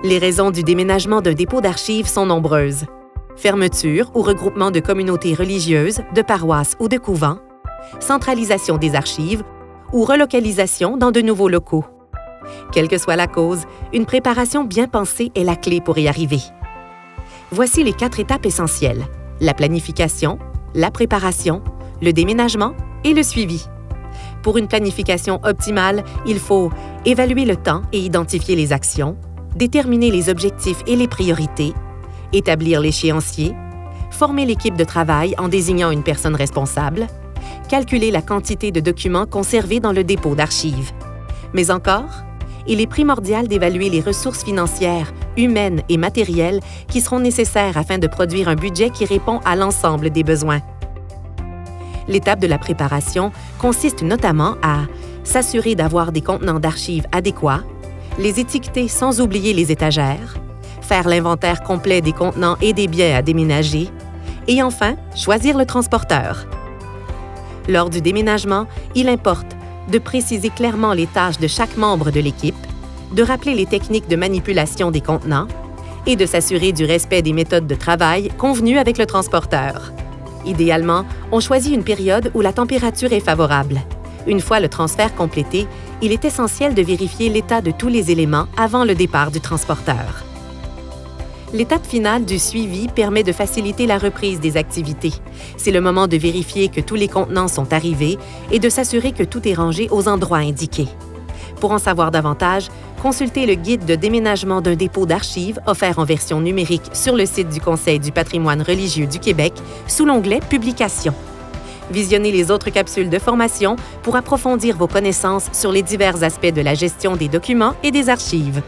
Les raisons du déménagement d'un dépôt d'archives sont nombreuses. Fermeture ou regroupement de communautés religieuses, de paroisses ou de couvents, centralisation des archives ou relocalisation dans de nouveaux locaux. Quelle que soit la cause, une préparation bien pensée est la clé pour y arriver. Voici les 4 étapes essentielles: la planification, la préparation, le déménagement et le suivi. Pour une planification optimale, il faut évaluer le temps et identifier les actions, déterminer les objectifs et les priorités, établir l'échéancier, former l'équipe de travail en désignant une personne responsable, calculer la quantité de documents conservés dans le dépôt d'archives. Mais encore, il est primordial d'évaluer les ressources financières, humaines et matérielles qui seront nécessaires afin de produire un budget qui répond à l'ensemble des besoins. L'étape de la préparation consiste notamment à s'assurer d'avoir des contenants d'archives adéquats, les étiqueter sans oublier les étagères, faire l'inventaire complet des contenants et des biens à déménager, et enfin, choisir le transporteur. Lors du déménagement, il importe de préciser clairement les tâches de chaque membre de l'équipe, de rappeler les techniques de manipulation des contenants et de s'assurer du respect des méthodes de travail convenues avec le transporteur. Idéalement, on choisit une période où la température est favorable. Une fois le transfert complété, il est essentiel de vérifier l'état de tous les éléments avant le départ du transporteur. L'étape finale du suivi permet de faciliter la reprise des activités. C'est le moment de vérifier que tous les contenants sont arrivés et de s'assurer que tout est rangé aux endroits indiqués. Pour en savoir davantage, consultez le guide de déménagement d'un dépôt d'archives offert en version numérique sur le site du Conseil du patrimoine religieux du Québec sous l'onglet « Publications ». Visionnez les autres capsules de formation pour approfondir vos connaissances sur les divers aspects de la gestion des documents et des archives.